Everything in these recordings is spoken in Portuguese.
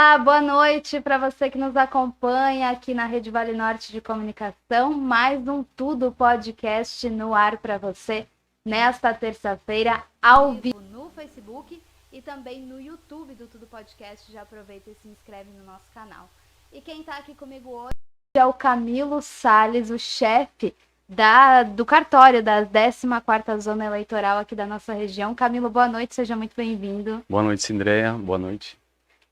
Olá, boa noite para você que nos acompanha aqui na Rede Vale Norte de Comunicação. Mais um Tudo Podcast no ar para você nesta terça-feira, ao vivo no Facebook e também no YouTube do Tudo Podcast. Já aproveita e se inscreve no nosso canal. E quem está aqui comigo hoje é o Camilo Salles, o chefe do cartório da 14ª Zona Eleitoral aqui da nossa região. Camilo, boa noite, seja muito bem-vindo. Boa noite, Cindreia, boa noite.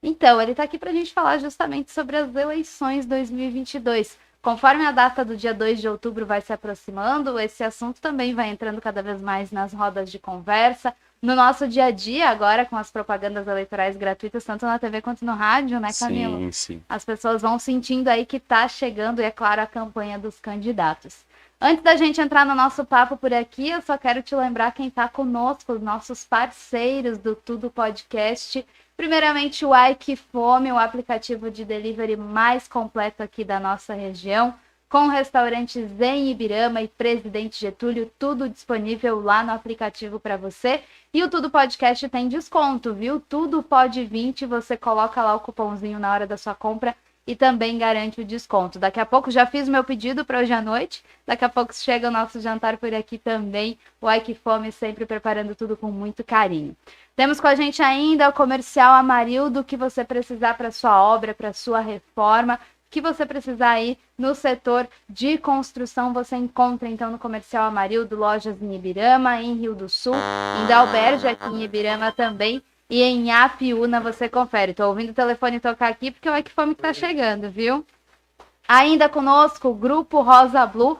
Então, ele está aqui para a gente falar justamente sobre as eleições 2022. Conforme a data do dia 2 de outubro vai se aproximando, esse assunto também vai entrando cada vez mais nas rodas de conversa, no nosso dia a dia agora, com as propagandas eleitorais gratuitas, tanto na TV quanto no rádio, né, Camilo? Sim, sim. As pessoas vão sentindo aí que está chegando, e é claro, a campanha dos candidatos. Antes da gente entrar no nosso papo por aqui, eu só quero te lembrar quem está conosco, os nossos parceiros do Tudo Podcast. Primeiramente, o Ike Fome, o aplicativo de delivery mais completo aqui da nossa região, com restaurantes em Ibirama e Presidente Getúlio, tudo disponível lá no aplicativo para você. E o Tudo Podcast tem desconto, viu? Tudo pode 20, você coloca lá o cupomzinho na hora da sua compra e também garante o desconto. Daqui a pouco já fiz o meu pedido para hoje à noite, daqui a pouco chega o nosso jantar por aqui também. O Ike Fome sempre preparando tudo com muito carinho. Temos com a gente ainda o comercial Amarildo, que você precisar para sua obra, para sua reforma, que você precisar aí no setor de construção, você encontra então no comercial Amarildo, lojas em Ibirama, em Rio do Sul, em Dalberge aqui em Ibirama também, e em Apiúna você confere. Tô ouvindo o telefone tocar aqui porque o Equifome que tá chegando, viu? Ainda conosco o Grupo Rosa Blue,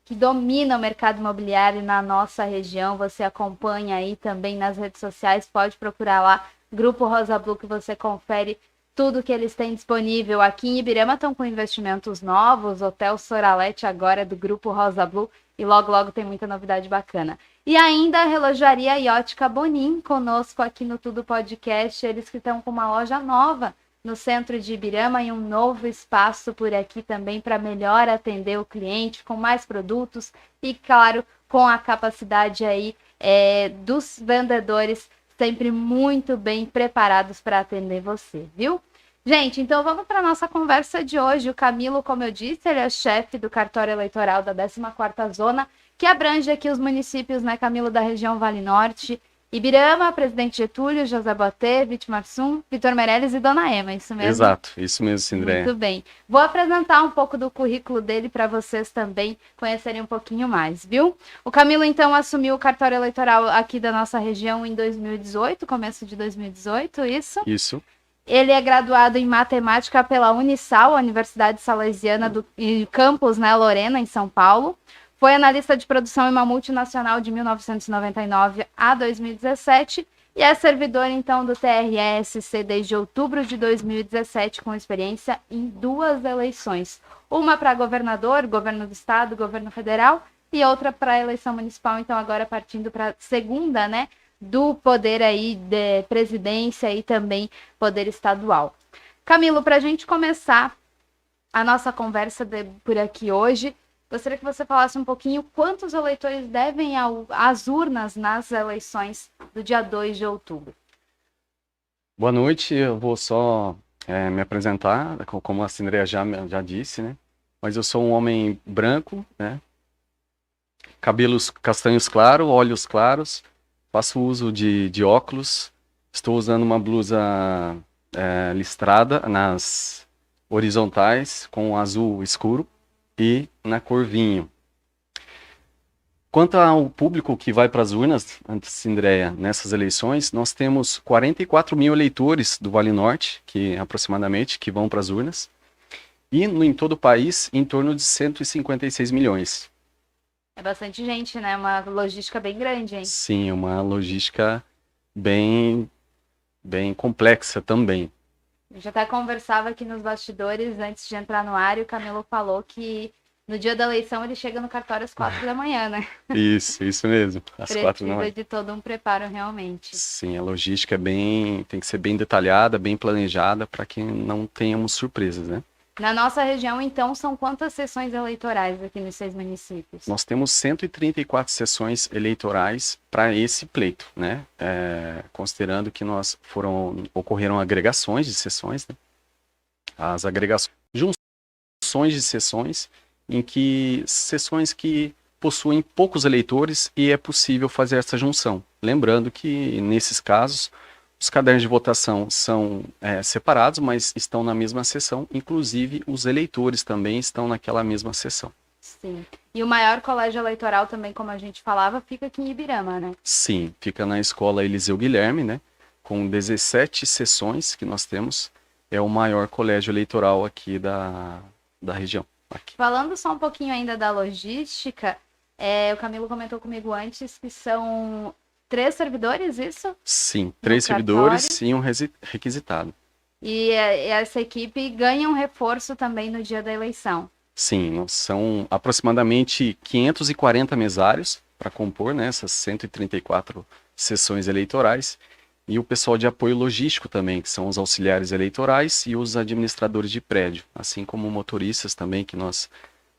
que domina o mercado imobiliário na nossa região. Você acompanha aí também nas redes sociais, pode procurar lá, Grupo Rosa Blue, que você confere tudo que eles têm disponível. Aqui em Ibirama estão com investimentos novos, Hotel Soralete agora é do Grupo Rosa Blue, e logo logo tem muita novidade bacana. E ainda a Relojaria e Ótica Bonin, conosco aqui no Tudo Podcast, eles que estão com uma loja nova no centro de Ibirama e um novo espaço por aqui também para melhor atender o cliente, com mais produtos e, claro, com a capacidade aí dos vendedores sempre muito bem preparados para atender você, viu? Gente, então vamos para a nossa conversa de hoje. O Camilo, como eu disse, ele é chefe do cartório eleitoral da 14ª Zona, que abrange aqui os municípios, né, Camilo, da região Vale Norte, Ibirama, Presidente Getúlio, José Botê, Vitimarsum, Vitor Meirelles e Dona Ema, isso mesmo? Exato, isso mesmo, Cindreia. Muito bem. Vou apresentar um pouco do currículo dele para vocês também conhecerem um pouquinho mais, viu? O Camilo, então, assumiu o cartório eleitoral aqui da nossa região em 2018, começo de 2018, isso? Isso. Ele é graduado em matemática pela Unisal, a Universidade Salesiana do campus, né, Lorena, em São Paulo. Foi analista de produção em uma multinacional de 1999 a 2017 e é servidor, então, do TRE-SC desde outubro de 2017, com experiência em 2 eleições. Uma para governador, governo do estado, governo federal, e outra para a eleição municipal, então agora partindo para a segunda, né, do poder aí de presidência e também poder estadual. Camilo, para a gente começar a nossa conversa por aqui hoje, gostaria que você falasse um pouquinho quantos eleitores devem às urnas nas eleições do dia 2 de outubro. Boa noite, eu vou só me apresentar, como a Cindreia já disse, né? Mas eu sou um homem branco, né? Cabelos castanhos claros, olhos claros, faço uso de óculos, estou usando uma blusa listrada nas horizontais com azul escuro e na cor vinho. Quanto ao público que vai para as urnas, Cindreia, nessas eleições, nós temos 44 mil eleitores do Vale Norte, aproximadamente, que vão para as urnas, e em todo o país, em torno de 156 milhões. É bastante gente, né? Uma logística bem grande, hein? Sim, uma logística bem complexa também. A gente até conversava aqui nos bastidores antes de entrar no ar e o Camilo falou que no dia da eleição ele chega no cartório às 4 da manhã, né? Isso mesmo. Às 4 da manhã. Precisa de todo um preparo realmente. Sim, a logística tem que ser bem detalhada, bem planejada para que não tenhamos surpresas, né? Na nossa região, então, são quantas sessões eleitorais aqui nos 6 municípios? Nós temos 134 sessões eleitorais para esse pleito, né? Considerando que ocorreram agregações de sessões, né? as agregações, junções de sessões, sessões que possuem poucos eleitores e é possível fazer essa junção. Lembrando que, nesses casos, os cadernos de votação são separados, mas estão na mesma sessão, inclusive os eleitores também estão naquela mesma sessão. Sim. E o maior colégio eleitoral também, como a gente falava, fica aqui em Ibirama, né? Sim, fica na Escola Eliseu Guilherme, né? Com 17 sessões que nós temos, é o maior colégio eleitoral aqui da região. Aqui. Falando só um pouquinho ainda da logística, o Camilo comentou comigo antes que são 3 servidores, isso? Sim, 3 servidores e um requisitado. E essa equipe ganha um reforço também no dia da eleição. Sim, são aproximadamente 540 mesários para compor, né, essas 134 sessões eleitorais. E o pessoal de apoio logístico também, que são os auxiliares eleitorais e os administradores de prédio, assim como motoristas também, que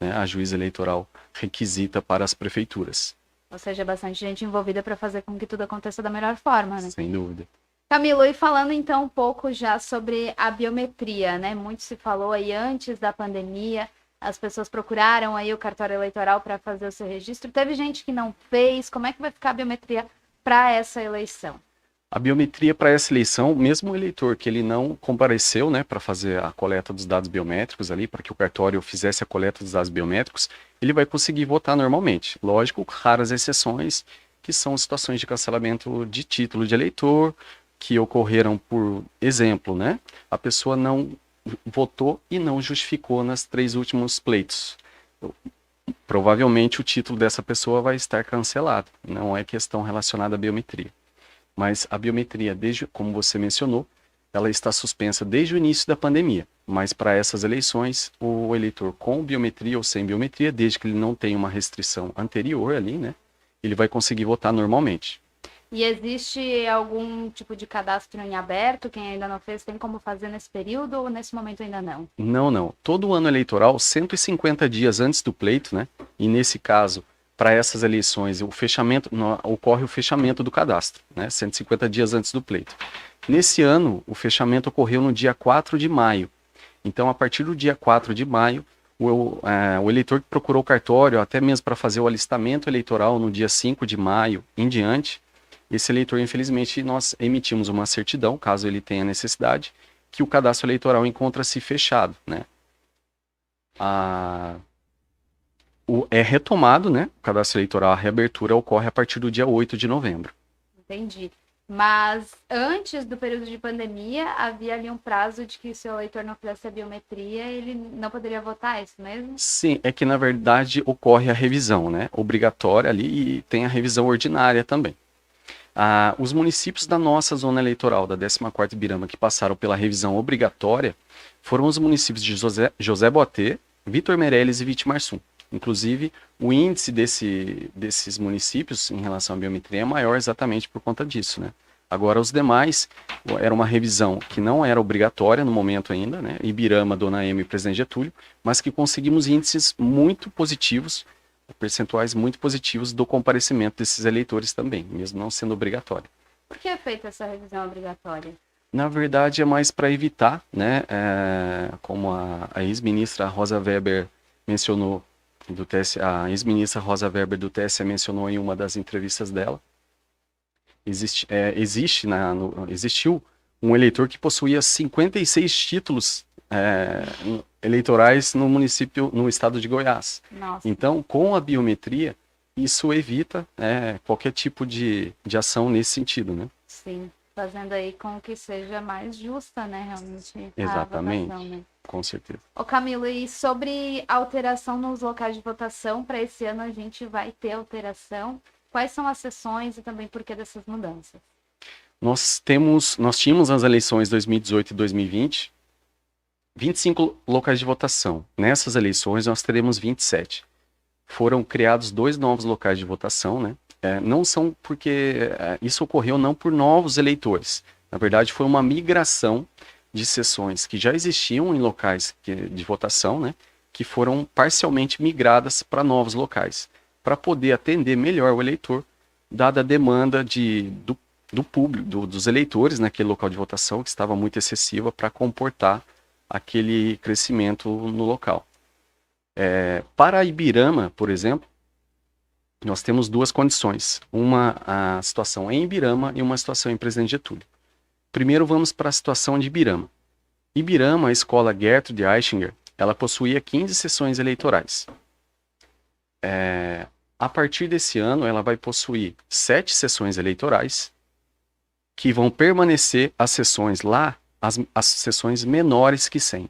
a juíza eleitoral requisita para as prefeituras. Ou seja, bastante gente envolvida para fazer com que tudo aconteça da melhor forma, né? Sem dúvida. Camilo, e falando então um pouco já sobre a biometria, né? Muito se falou aí antes da pandemia, as pessoas procuraram aí o cartório eleitoral para fazer o seu registro. Teve gente que não fez. Como é que vai ficar a biometria para essa eleição? A biometria para essa eleição, mesmo o eleitor que ele não compareceu, né, para fazer a coleta dos dados biométricos ali, para que o cartório fizesse a coleta dos dados biométricos, ele vai conseguir votar normalmente. Lógico, raras exceções, que são situações de cancelamento de título de eleitor, que ocorreram por exemplo, né, a pessoa não votou e não justificou nas 3 últimos pleitos. Provavelmente o título dessa pessoa vai estar cancelado, não é questão relacionada à biometria. Mas a biometria, como você mencionou, ela está suspensa desde o início da pandemia. Mas para essas eleições, o eleitor com biometria ou sem biometria, desde que ele não tenha uma restrição anterior ali, né, ele vai conseguir votar normalmente. E existe algum tipo de cadastro em aberto? Quem ainda não fez, tem como fazer nesse período ou nesse momento ainda não? Não. Todo ano eleitoral, 150 dias antes do pleito, né, e nesse caso, para essas eleições, ocorre o fechamento do cadastro, né, 150 dias antes do pleito. Nesse ano, o fechamento ocorreu no dia 4 de maio. Então, a partir do dia 4 de maio, o eleitor que procurou o cartório, até mesmo para fazer o alistamento eleitoral no dia 5 de maio em diante, esse eleitor, infelizmente, nós emitimos uma certidão, caso ele tenha necessidade, que o cadastro eleitoral encontra-se fechado, né. É retomado, né? O cadastro eleitoral, a reabertura ocorre a partir do dia 8 de novembro. Entendi. Mas antes do período de pandemia, havia ali um prazo de que se o eleitor não fizesse a biometria, ele não poderia votar, é isso mesmo? Sim, é que na verdade ocorre a revisão, né? Obrigatória ali e tem a revisão ordinária também. Os municípios da nossa zona eleitoral, da 14ª Ibirama, que passaram pela revisão obrigatória, foram os municípios de José Boatê, Vitor Meireles e Vitimarsum. Inclusive, o índice desses municípios em relação à biometria é maior exatamente por conta disso, né? Agora, os demais, era uma revisão que não era obrigatória no momento ainda, né? Ibirama, Dona Ema e Presidente Getúlio, mas que conseguimos índices muito positivos, percentuais muito positivos do comparecimento desses eleitores também, mesmo não sendo obrigatório. Por que é feita essa revisão obrigatória? Na verdade, é mais para evitar, né? Como a ex-ministra Rosa Weber mencionou, a ex-ministra Rosa Weber do TSE mencionou em uma das entrevistas dela, existiu um eleitor que possuía 56 títulos eleitorais no estado de Goiás. Nossa. Então, com a biometria, isso evita qualquer tipo de ação nesse sentido, né? Sim, fazendo aí com que seja mais justa, né, realmente. Exatamente. A votação, né? Com certeza. Ô Camilo, e sobre alteração nos locais de votação, para esse ano a gente vai ter alteração. Quais são as sessões e também por que dessas mudanças? Nós tínhamos as eleições 2018 e 2020, 25 locais de votação. Nessas eleições nós teremos 27. Foram criados 2 novos locais de votação, né? Não são porque isso ocorreu não por novos eleitores. Na verdade, foi uma migração de sessões que já existiam em locais de votação, né, que foram parcialmente migradas para novos locais, para poder atender melhor o eleitor, dada a demanda do público, dos eleitores naquele local de votação, que estava muito excessiva para comportar aquele crescimento no local. Para Ibirama, por exemplo, nós temos duas condições. Uma a situação em Ibirama e uma situação em Presidente Getúlio. Primeiro vamos para a situação de Ibirama. Ibirama, a escola Gertrude Aichinger, ela possuía 15 sessões eleitorais. A partir desse ano, ela vai possuir 7 sessões eleitorais, que vão permanecer as sessões lá, as sessões menores que 100.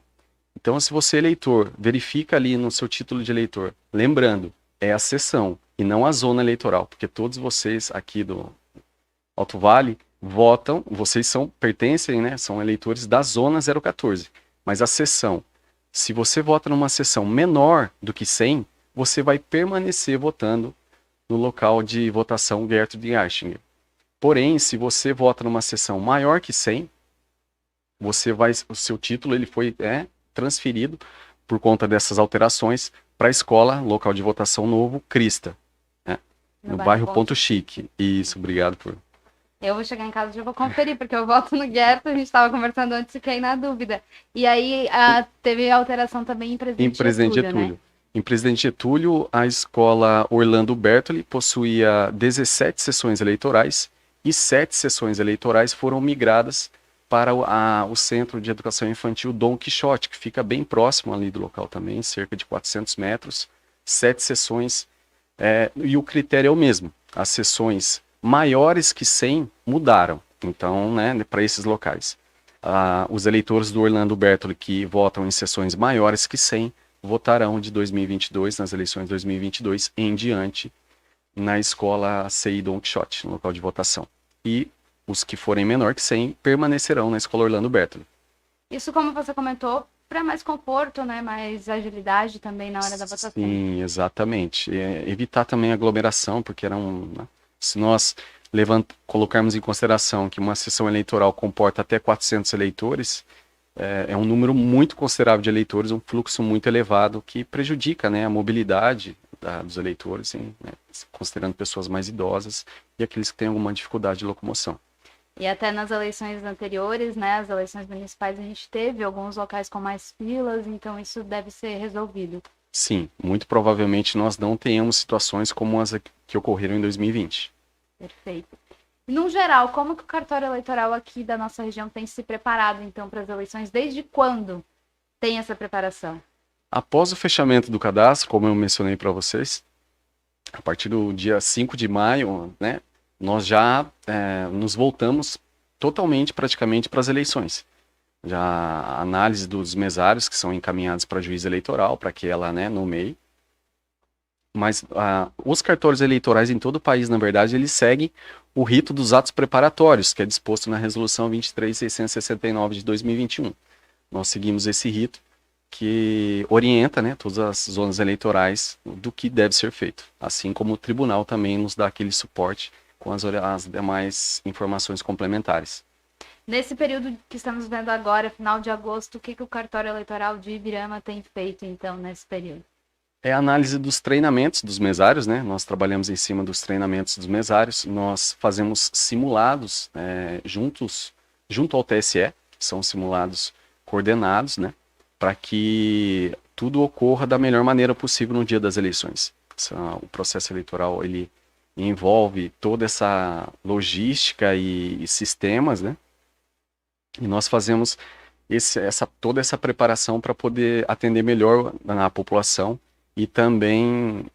Então, se você, eleitor, verifica ali no seu título de eleitor, lembrando, é a sessão e não a zona eleitoral, porque todos vocês aqui do Alto Vale votam, vocês pertencem, né, são eleitores da zona 014, mas a sessão, se você vota numa sessão menor do que 100, você vai permanecer votando no local de votação Gertrude Aichinger. Porém, se você vota numa sessão maior que 100, o seu título ele foi transferido por conta dessas alterações para a escola local de votação novo, Crista, né, no bairro Ponto Chique. Isso, obrigado por... Eu vou chegar em casa e já vou conferir, porque eu voto no Guerto, a gente estava conversando antes e fiquei na dúvida. E aí teve alteração também em Presidente Getúlio, né? Em Presidente Getúlio, a escola Orlando Bertoli possuía 17 sessões eleitorais e 7 sessões eleitorais foram migradas para o Centro de Educação Infantil Dom Quixote, que fica bem próximo ali do local também, cerca de 400 metros, 7 sessões, e o critério é o mesmo. As sessões maiores que 100 mudaram, então, né, para esses locais. Os eleitores do Orlando Bertoli que votam em sessões maiores que 100 votarão de 2022, nas eleições de 2022 em diante, na escola CI Dom Quixote, no local de votação. E os que forem menor que 100 permanecerão na escola Orlando Bertoli. Isso, como você comentou, para mais conforto, né, mais agilidade também na hora da votação. Sim, exatamente. Evitar também aglomeração, porque se nós colocarmos em consideração que uma sessão eleitoral comporta até 400 eleitores, é um número muito considerável de eleitores, um fluxo muito elevado que prejudica, né, a mobilidade dos eleitores, né, considerando pessoas mais idosas e aqueles que têm alguma dificuldade de locomoção. E até nas eleições anteriores, né, as eleições municipais, a gente teve alguns locais com mais filas, então isso deve ser resolvido. Sim, muito provavelmente nós não tenhamos situações como as que ocorreram em 2020. Perfeito. No geral, como que o cartório eleitoral aqui da nossa região tem se preparado, então, para as eleições? Desde quando tem essa preparação? Após o fechamento do cadastro, como eu mencionei para vocês, a partir do dia 5 de maio, né, nós já nos voltamos totalmente, praticamente, para as eleições. Já a análise dos mesários que são encaminhados para a juíza eleitoral, para que ela, né, nomeie. Mas os cartórios eleitorais em todo o país, na verdade, eles seguem o rito dos atos preparatórios, que é disposto na Resolução 23.669 de 2021. Nós seguimos esse rito que orienta, né, todas as zonas eleitorais do que deve ser feito. Assim como o tribunal também nos dá aquele suporte com as demais informações complementares. Nesse período que estamos vendo agora, final de agosto, o que o cartório eleitoral de Ibirama tem feito, então, nesse período? É a análise dos treinamentos dos mesários, né? Nós trabalhamos em cima dos treinamentos dos mesários, nós fazemos simulados junto ao TSE, que são simulados coordenados, né? Para que tudo ocorra da melhor maneira possível no dia das eleições. O processo eleitoral, ele envolve toda essa logística e sistemas, né? E nós fazemos toda essa preparação para poder atender melhor a população e também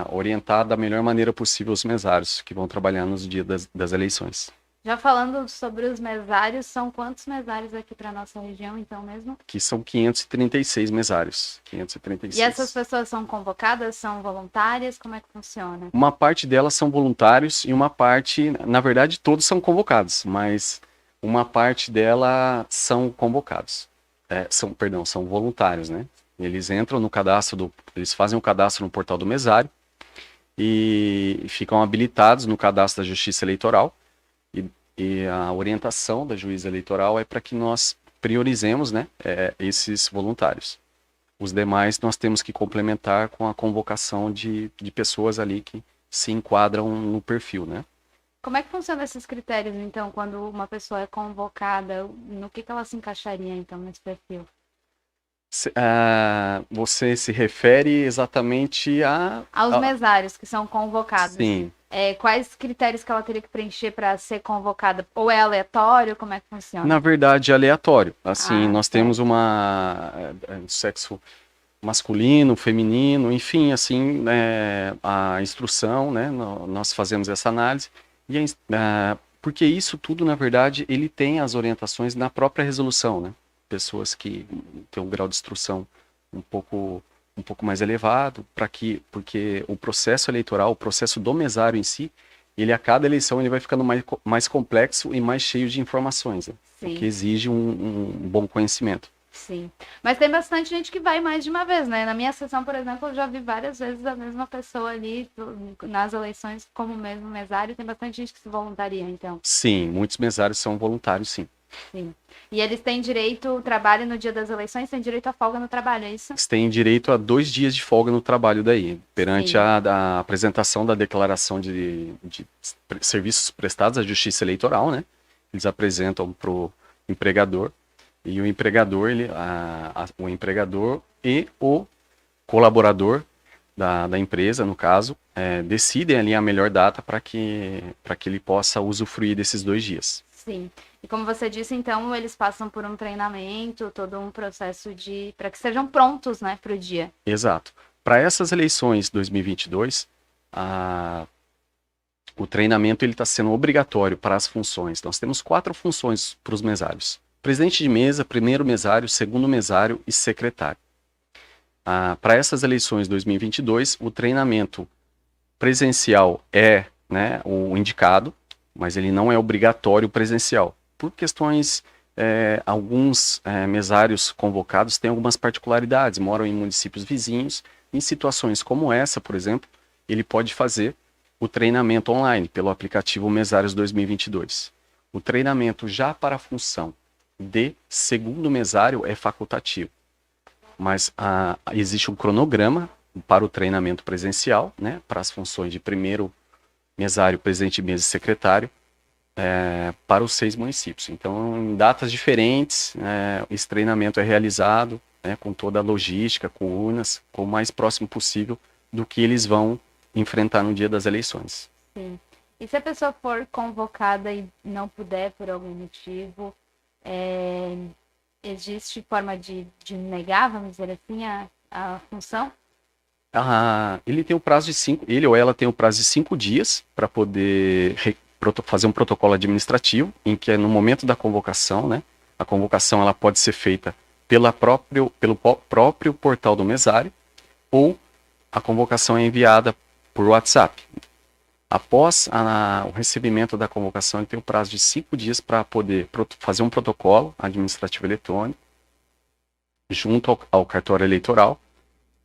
orientar da melhor maneira possível os mesários que vão trabalhar nos dias das eleições. Já falando sobre os mesários, são quantos mesários aqui para nossa região, então mesmo? Aqui são 536 mesários. 536. E essas pessoas são convocadas, são voluntárias? Como é que funciona? Uma parte delas são voluntários e uma parte, na verdade, todos são convocados, mas uma parte delas são convocados. São voluntários, né? Eles entram no cadastro, eles fazem o cadastro no portal do mesário e ficam habilitados no cadastro da Justiça Eleitoral. E a orientação da juíza eleitoral é para que nós priorizemos, né, esses voluntários. Os demais nós temos que complementar com a convocação de pessoas ali que se enquadram no perfil, né? Como é que funcionam esses critérios, então, quando uma pessoa é convocada? No que ela se encaixaria, então, nesse perfil? Você se refere exatamente Aos mesários que são convocados. Sim. Quais critérios que ela teria que preencher para ser convocada? Ou é aleatório? Como é que funciona? Na verdade, é aleatório. Assim, nós certo. temos sexo masculino, feminino, enfim, assim, a instrução, né? Nós fazemos essa análise porque isso tudo, na verdade, ele tem as orientações na própria resolução, né? Pessoas que têm um grau de instrução um pouco mais elevado, porque o processo eleitoral, o processo do mesário em si, ele a cada eleição ele vai ficando mais complexo e mais cheio de informações, né? O que exige um bom conhecimento. Sim, mas tem bastante gente que vai mais de uma vez, né? Na minha sessão, por exemplo, eu já vi várias vezes a mesma pessoa ali nas eleições como mesmo mesário. Tem bastante gente que se voluntaria, então. Sim, muitos mesários são voluntários, sim. Sim. E eles têm direito, trabalho no dia das eleições, têm direito a folga no trabalho, é isso? Eles têm direito a 2 dias de folga no trabalho daí, perante a apresentação da declaração de serviços prestados à Justiça Eleitoral, né? Eles apresentam para o empregador, e o empregador, o empregador e o colaborador da empresa, no caso, decidem ali a melhor data para que ele possa usufruir desses 2 dias. Sim. E como você disse, então, eles passam por um treinamento, todo um processo para que sejam prontos, né, para o dia. Exato. Para essas eleições 2022, o treinamento está sendo obrigatório para as funções. Nós temos 4 funções para os mesários: presidente de mesa, primeiro mesário, segundo mesário e secretário. Para essas eleições 2022, o treinamento presencial né, o indicado, mas ele não é obrigatório presencial. Por questões, alguns mesários convocados têm algumas particularidades, moram em municípios vizinhos. Em situações como essa, por exemplo, ele pode fazer o treinamento online pelo aplicativo Mesários 2022. O treinamento já para a função de segundo mesário é facultativo, mas existe um cronograma para o treinamento presencial, né, para as funções de primeiro mesário, presidente de mesa e secretário, para os 6 municípios. Então, em datas diferentes, esse treinamento é realizado, né, com toda a logística, com urnas, com o mais próximo possível do que eles vão enfrentar no dia das eleições. Sim. E se a pessoa for convocada e não puder por algum motivo, existe forma de negar, vamos dizer assim, a função? Ele tem o prazo de 5, ele ou ela tem o prazo de 5 dias para poder fazer um protocolo administrativo, em que no momento da convocação, né, a convocação ela pode ser feita pelo próprio portal do mesário, ou a convocação é enviada por WhatsApp. Após o recebimento da convocação, ele tem o prazo de 5 dias para poder fazer um protocolo administrativo eletrônico junto ao cartório eleitoral.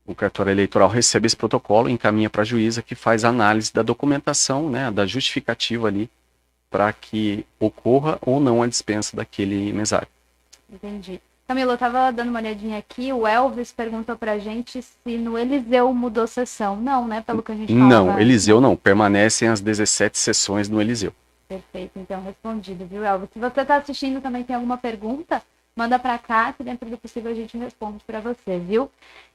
O cartório eleitoral recebe esse protocolo e encaminha para a juíza, que faz a análise da documentação, né, da justificativa ali, para que ocorra ou não a dispensa daquele mesário. Entendi. Camilo, eu estava dando uma olhadinha aqui, o Elvis perguntou pra gente se no Eliseu mudou sessão. Não, né? Pelo que a gente falava. Não, Eliseu não. Permanecem as 17 sessões no Eliseu. Perfeito, então respondido, viu, Elvis? Se você está assistindo também tem alguma pergunta, manda para cá, que dentro do possível a gente responde para você, viu?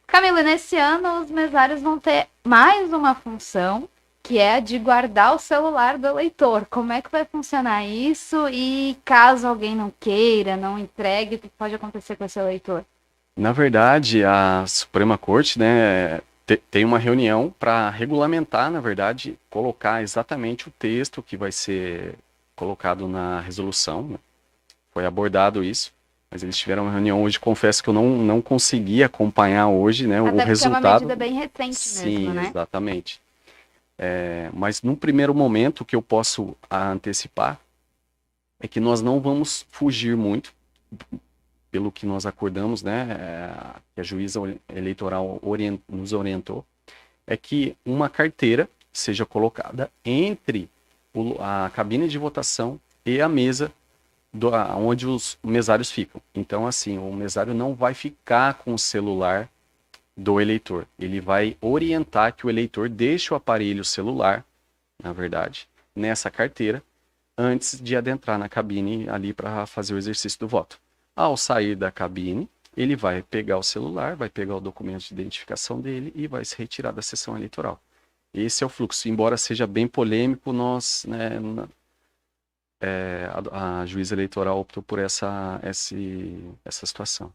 Camilo, nesse ano os mesários vão ter mais uma função, que é a de guardar o celular do eleitor. Como é que vai funcionar isso? E caso alguém não queira, não entregue, o que pode acontecer com esse eleitor? Na verdade, a Suprema Corte, né, tem uma reunião para regulamentar, na verdade, colocar exatamente o texto que vai ser colocado na resolução, né? Foi abordado isso. Mas eles tiveram uma reunião hoje, confesso que eu não consegui acompanhar hoje, né, o resultado. É uma medida bem recente mesmo, né? Sim, exatamente. Mas num primeiro momento, o que eu posso antecipar é que nós não vamos fugir muito, pelo que nós acordamos, né, que a juíza eleitoral nos orientou, é que uma carteira seja colocada entre a cabine de votação e a mesa onde os mesários ficam. Então, assim, o mesário não vai ficar com o celular do eleitor. Ele vai orientar que o eleitor deixe o aparelho celular, na verdade, nessa carteira, antes de adentrar na cabine ali para fazer o exercício do voto. Ao sair da cabine, ele vai pegar o celular, vai pegar o documento de identificação dele e vai se retirar da sessão eleitoral. Esse é o fluxo. Embora seja bem polêmico, nós, né, a juíza eleitoral optou por essa situação.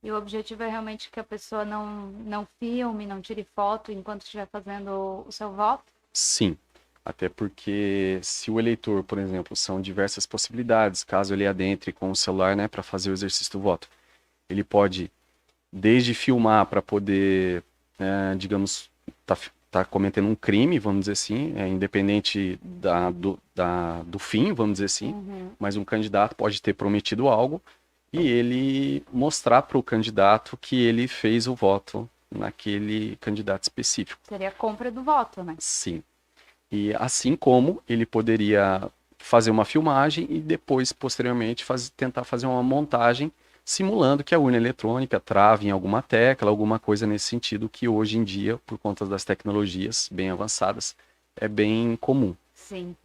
E o objetivo é realmente que a pessoa não filme, não tire foto enquanto estiver fazendo o seu voto? Sim, até porque se o eleitor, por exemplo, são diversas possibilidades, caso ele adentre com o celular, né, para fazer o exercício do voto, ele pode desde filmar para poder, digamos, tá cometendo um crime, vamos dizer assim, independente do fim, vamos dizer assim, mas um candidato pode ter prometido algo e ele mostrar para o candidato que ele fez o voto naquele candidato específico. Seria a compra do voto, né? Sim. E assim como ele poderia fazer uma filmagem e depois, posteriormente, tentar fazer uma montagem simulando que a urna eletrônica trava em alguma tecla, alguma coisa nesse sentido, que hoje em dia, por conta das tecnologias bem avançadas, é bem comum. Sim.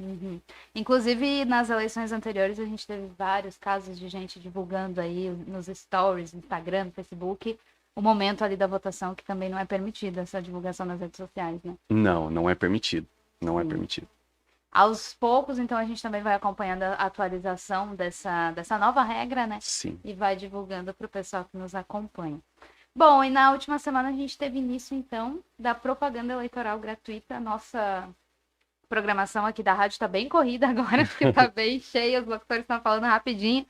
Inclusive, nas eleições anteriores, a gente teve vários casos de gente divulgando aí nos stories, no Instagram, no Facebook, o momento ali da votação, que também não é permitido essa divulgação nas redes sociais, né? Não é permitido. Não é permitido. Aos poucos, então, a gente também vai acompanhando a atualização dessa nova regra, né? Sim. E vai divulgando para o pessoal que nos acompanha. Bom, e na última semana a gente teve início, então, da propaganda eleitoral gratuita. Nossa programação aqui da rádio está bem corrida agora, porque está bem cheia, os locutores estão falando rapidinho.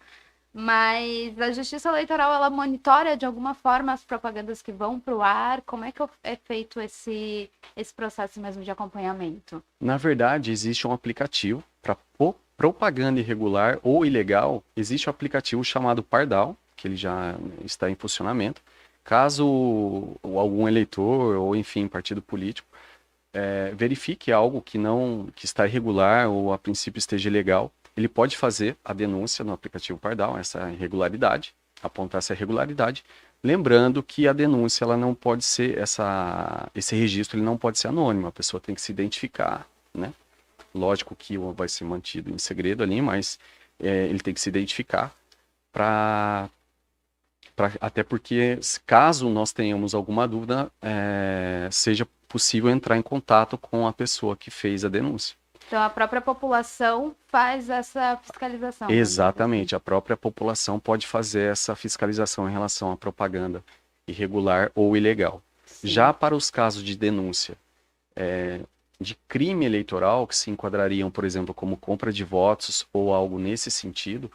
Mas a Justiça Eleitoral, ela monitora de alguma forma as propagandas que vão para o ar? Como é que é feito esse processo mesmo de acompanhamento? Na verdade, existe um aplicativo para propaganda irregular ou ilegal. Existe um aplicativo chamado Pardal, que ele já está em funcionamento. Caso algum eleitor ou, enfim, partido político verifique algo que está irregular ou a princípio esteja ilegal, ele pode fazer a denúncia no aplicativo Pardal, essa irregularidade, apontar essa irregularidade, lembrando que a denúncia ela não pode ser, esse registro ele não pode ser anônimo, a pessoa tem que se identificar, né? Lógico que vai ser mantido em segredo ali, mas ele tem que se identificar até porque, caso nós tenhamos alguma dúvida, seja possível entrar em contato com a pessoa que fez a denúncia. Então, a própria população faz essa fiscalização. Exatamente, a própria população pode fazer essa fiscalização em relação à propaganda irregular ou ilegal. Sim. Já para os casos de denúncia de crime eleitoral, que se enquadrariam, por exemplo, como compra de votos ou algo nesse sentido,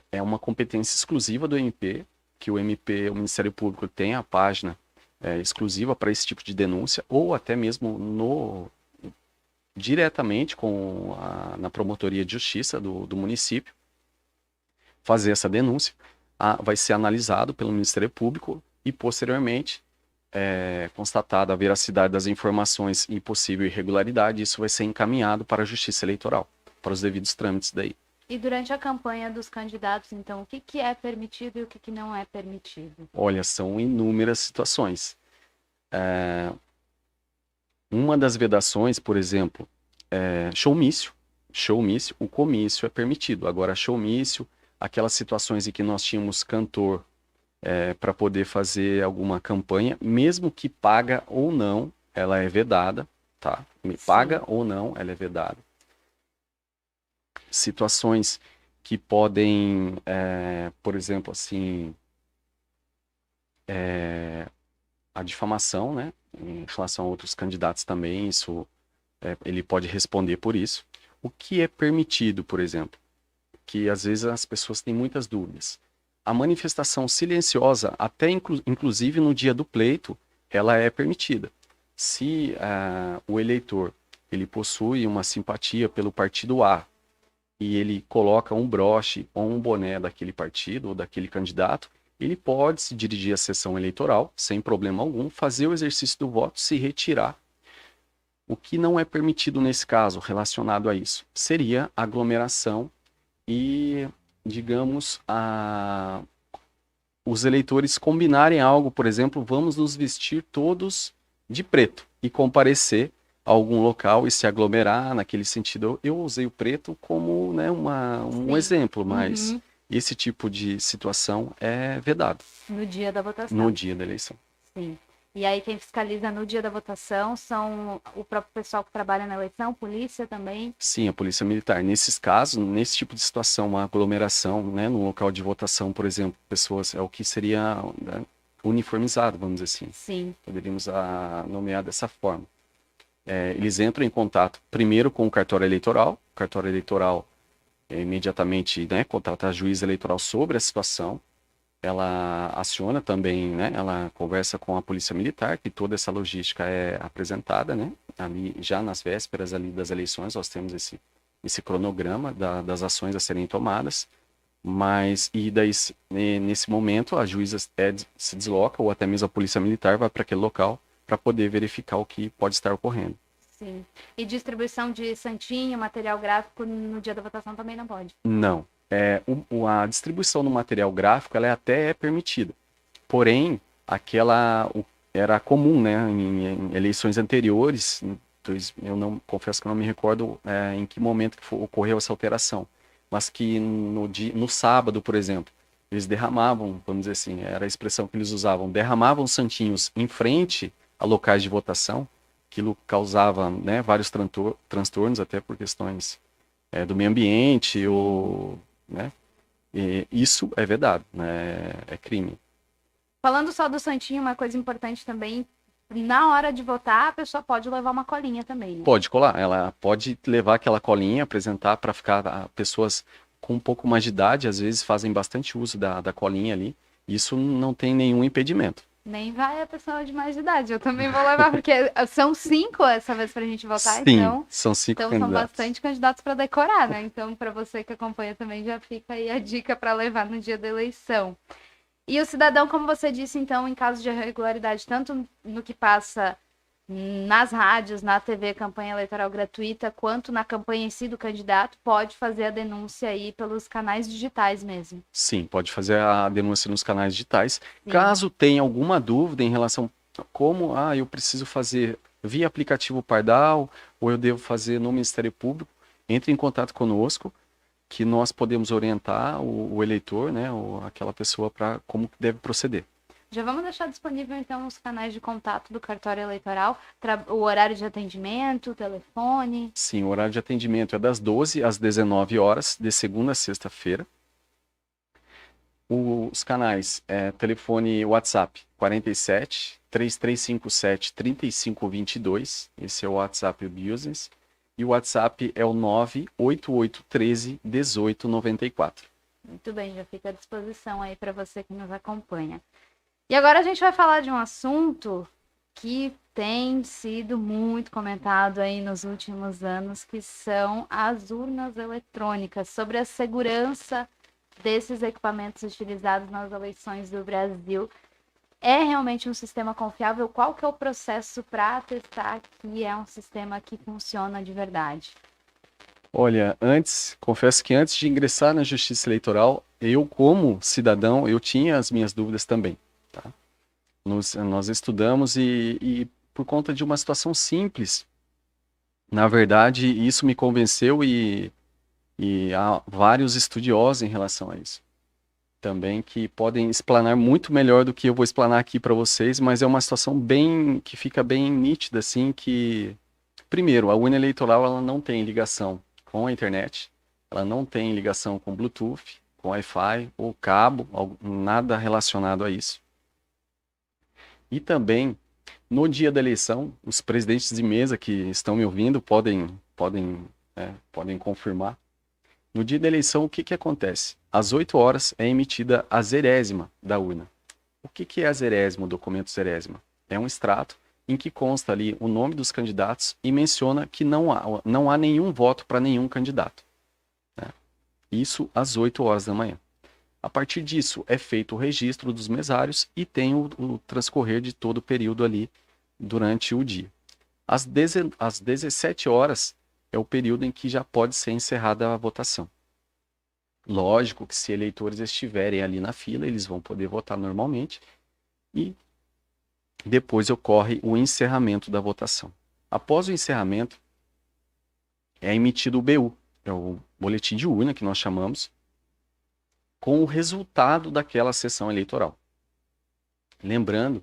é uma competência exclusiva do MP, que o Ministério Público tem a página exclusiva para esse tipo de denúncia, ou até mesmo diretamente na Promotoria de Justiça do município, fazer essa denúncia, vai ser analisado pelo Ministério Público e, posteriormente, constatada a veracidade das informações e possível irregularidade, isso vai ser encaminhado para a Justiça Eleitoral, para os devidos trâmites daí. E durante a campanha dos candidatos, então, o que é permitido e o que não é permitido? Olha, são inúmeras situações. Uma das vedações, por exemplo, showmício. Showmício, o comício é permitido. Agora, showmício, aquelas situações em que nós tínhamos cantor para poder fazer alguma campanha, mesmo que paga ou não, ela é vedada, tá? Paga ou não, ela é vedada. Situações que podem, por exemplo, assim, a difamação, né? Em relação a outros candidatos também, isso ele pode responder por isso. O que é permitido, por exemplo, que às vezes as pessoas têm muitas dúvidas. A manifestação silenciosa, até inclusive no dia do pleito, ela é permitida. Se o eleitor ele possui uma simpatia pelo partido A e ele coloca um broche ou um boné daquele partido ou daquele candidato, ele pode se dirigir à sessão eleitoral, sem problema algum, fazer o exercício do voto, se retirar. O que não é permitido nesse caso, relacionado a isso, seria aglomeração e, digamos, os eleitores combinarem algo, por exemplo, vamos nos vestir todos de preto e comparecer a algum local e se aglomerar naquele sentido. Eu usei o preto como, né, um exemplo, mas esse tipo de situação é vedado No dia da votação. no dia da eleição. Sim. E aí quem fiscaliza no dia da votação são o próprio pessoal que trabalha na eleição, polícia também. Sim, a polícia militar. Nesses casos, nesse tipo de situação, uma aglomeração, né, no local de votação, por exemplo, pessoas, é o que seria, né, uniformizado, vamos dizer assim. Sim. Poderíamos nomear dessa forma. Eles entram em contato primeiro com o cartório eleitoral. O cartório eleitoral imediatamente, né, contata a juíza eleitoral sobre a situação. Ela aciona também, né, ela conversa com a polícia militar, que toda essa logística é apresentada, né, ali já nas vésperas ali das eleições. Nós temos esse cronograma das ações a serem tomadas, mas e daí nesse momento a juíza se desloca, ou até mesmo a polícia militar vai para aquele local para poder verificar o que pode estar ocorrendo. Sim. E distribuição de santinho, material gráfico no dia da votação também não pode? Não. A distribuição no material gráfico ela até é permitida. Porém, era comum, né, em eleições anteriores, eu não confesso que eu não me recordo em que momento que ocorreu essa alteração, mas que no sábado, por exemplo, eles derramavam, vamos dizer assim, era a expressão que eles usavam, derramavam santinhos em frente a locais de votação. Aquilo causava, né, vários transtornos, até por questões do meio ambiente, né? E isso é vedado, né? É crime. Falando só do santinho, uma coisa importante também, na hora de votar, a pessoa pode levar uma colinha também, né? Pode colar, ela pode levar aquela colinha, apresentar para ficar, pessoas com um pouco mais de idade, às vezes fazem bastante uso da colinha ali, isso não tem nenhum impedimento. Nem vai a pessoa de mais idade, eu também vou levar, porque são 5 essa vez pra gente votar, Sim, então... são 5 Então candidatos. são bastante candidatos para decorar, né? Então, para você que acompanha também, já fica aí a dica para levar no dia da eleição. E o cidadão, como você disse, então, em caso de irregularidade, tanto no que passa nas rádios, na TV, campanha eleitoral gratuita, quanto na campanha em si do candidato, pode fazer a denúncia aí pelos canais digitais mesmo. Sim, pode fazer a denúncia nos canais digitais. Sim. Caso tenha alguma dúvida em relação a como, eu preciso fazer via aplicativo Pardal ou eu devo fazer no Ministério Público, entre em contato conosco, que nós podemos orientar o eleitor, né, ou aquela pessoa para como deve proceder. Já vamos deixar disponível, então, os canais de contato do cartório eleitoral, o horário de atendimento, o telefone. Sim, o horário de atendimento é das 12 às 19 horas, de segunda a sexta-feira. Os canais telefone WhatsApp 47 3357 3522, esse é o WhatsApp Business, e o WhatsApp é o 98813 1894. Muito bem, já fica à disposição aí para você que nos acompanha. E agora a gente vai falar de um assunto que tem sido muito comentado aí nos últimos anos, que são as urnas eletrônicas, sobre a segurança desses equipamentos utilizados nas eleições do Brasil. É realmente um sistema confiável? Qual que é o processo para atestar que é um sistema que funciona de verdade? Olha, confesso que antes de ingressar na Justiça Eleitoral, eu como cidadão, eu tinha as minhas dúvidas também. Tá? Nós estudamos e por conta de uma situação simples, na verdade, isso me convenceu e há vários estudiosos em relação a isso. Também que podem explanar muito melhor do que eu vou explanar aqui para vocês, mas é uma situação que fica bem nítida, assim, que, primeiro, a urna eleitoral ela não tem ligação com a internet, ela não tem ligação com Bluetooth, com Wi-Fi ou cabo, nada relacionado a isso. E também, no dia da eleição, os presidentes de mesa que estão me ouvindo podem confirmar. No dia da eleição, o que acontece? Às 8 horas é emitida a zerésima da urna. O que é a zerésima, o documento zerésima? É um extrato em que consta ali o nome dos candidatos e menciona que não há nenhum voto para nenhum candidato. Né? Isso às 8 horas da manhã. A partir disso, é feito o registro dos mesários e tem o transcorrer de todo o período ali durante o dia. Às 17 horas é o período em que já pode ser encerrada a votação. Lógico que se eleitores estiverem ali na fila, eles vão poder votar normalmente e depois ocorre o encerramento da votação. Após o encerramento, é emitido o BU, é o boletim de urna que nós chamamos, com o resultado daquela sessão eleitoral. Lembrando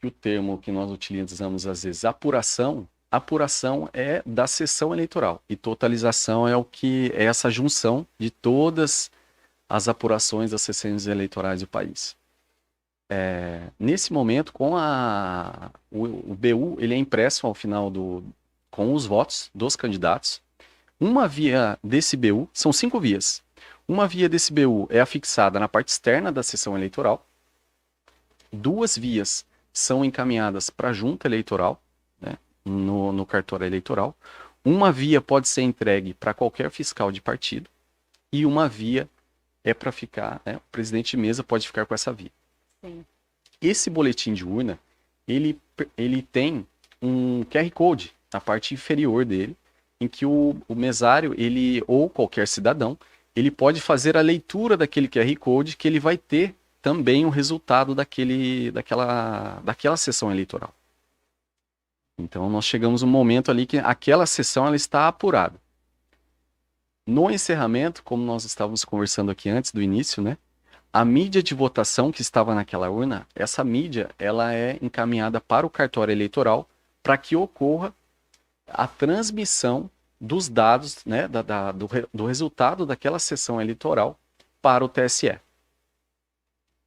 que o termo que nós utilizamos às vezes, apuração é da sessão eleitoral e totalização é o que é essa junção de todas as apurações das sessões eleitorais do país. Nesse momento, com o BU, ele é impresso ao final com os votos dos candidatos. Uma via desse BU, são 5 vias. Uma via desse BU é afixada na parte externa da sessão eleitoral. 2 vias são encaminhadas para a junta eleitoral, né, no cartório eleitoral. Uma via pode ser entregue para qualquer fiscal de partido. E uma via é para ficar, né, o presidente de mesa pode ficar com essa via. Sim. Esse boletim de urna, ele tem um QR Code na parte inferior dele, em que o mesário, ou qualquer cidadão, ele pode fazer a leitura daquele QR Code, que ele vai ter também o resultado daquela sessão eleitoral. Então, nós chegamos um momento ali que aquela sessão ela está apurada. No encerramento, como nós estávamos conversando aqui antes do início, né? A mídia de votação que estava naquela urna, essa mídia, ela é encaminhada para o cartório eleitoral para que ocorra a transmissão dos dados, né, do resultado daquela sessão eleitoral para o TSE.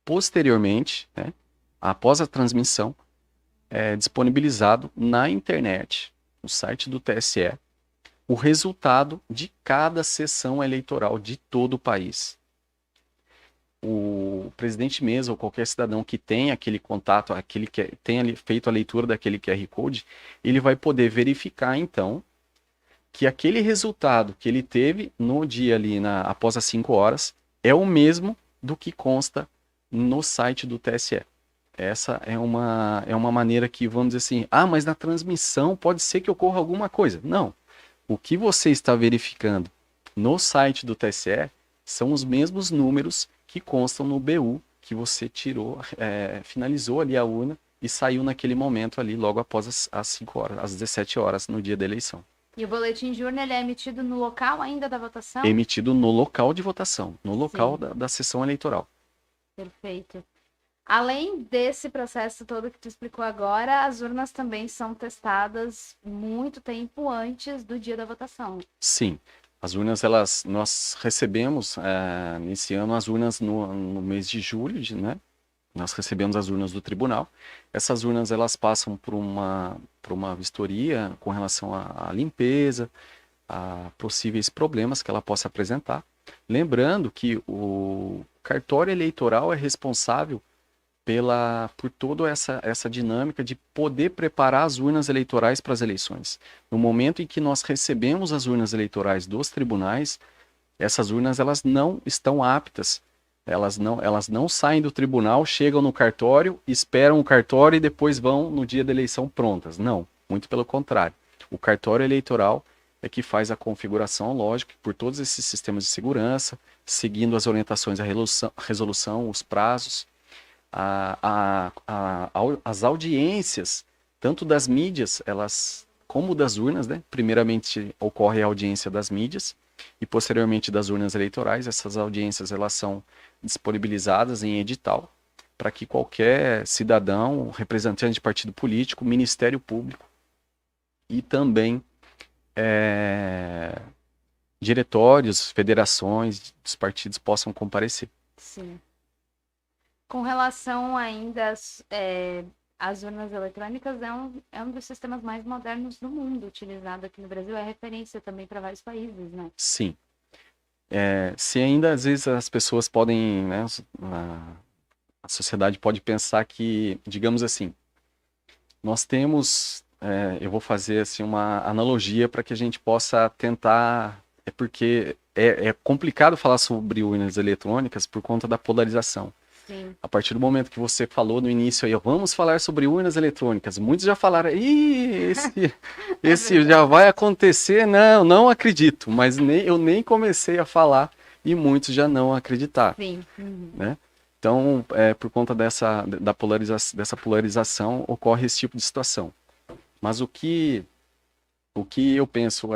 Posteriormente, né, após a transmissão, é disponibilizado na internet, no site do TSE, o resultado de cada sessão eleitoral de todo o país. O presidente mesa ou qualquer cidadão que tenha aquele contato, aquele que tenha feito a leitura daquele QR Code, ele vai poder verificar, então, que aquele resultado que ele teve no dia ali, após as 5 horas, é o mesmo do que consta no site do TSE. Essa é uma maneira que, vamos dizer assim, mas na transmissão pode ser que ocorra alguma coisa. Não. O que você está verificando no site do TSE são os mesmos números que constam no BU que você tirou, finalizou ali a urna e saiu naquele momento ali, logo após as 5 horas, às 17 horas, no dia da eleição. E o boletim de urna ele é emitido no local ainda da votação? Emitido no local de votação, no local da sessão eleitoral. Perfeito. Além desse processo todo que tu explicou agora, as urnas também são testadas muito tempo antes do dia da votação. Sim. As urnas, nós recebemos, nesse ano, as urnas no mês de julho, né? Nós recebemos as urnas do tribunal. Essas urnas, elas passam por uma vistoria com relação à limpeza, a possíveis problemas que ela possa apresentar. Lembrando que o cartório eleitoral é responsável por toda essa dinâmica de poder preparar as urnas eleitorais para as eleições. No momento em que nós recebemos as urnas eleitorais dos tribunais, essas urnas elas não estão aptas, elas não saem do tribunal, chegam no cartório, esperam o cartório e depois vão no dia da eleição prontas. Não, muito pelo contrário. O cartório eleitoral é que faz a configuração, lógico, por todos esses sistemas de segurança, seguindo as orientações da resolução, os prazos, as audiências, tanto das mídias, como das urnas, né? Primeiramente ocorre a audiência das mídias e posteriormente das urnas eleitorais. Essas audiências elas são disponibilizadas em edital para que qualquer cidadão, representante de partido político, Ministério Público e também diretórios, federações dos partidos possam comparecer. Sim. Com relação ainda às urnas eletrônicas, é um dos sistemas mais modernos do mundo, utilizado aqui no Brasil, é referência também para vários países, né? Sim. Se ainda às vezes as pessoas podem, né, a sociedade pode pensar que, digamos assim, nós temos, eu vou fazer assim uma analogia para que a gente possa tentar, porque é complicado falar sobre urnas eletrônicas por conta da polarização. Sim. A partir do momento que você falou no início aí, vamos falar sobre urnas eletrônicas, muitos já falaram, esse já vai acontecer, não acredito, mas eu nem comecei a falar e muitos já não acreditaram. Sim. Uhum. Né? Então, por conta dessa polarização, ocorre esse tipo de situação. Mas o que eu penso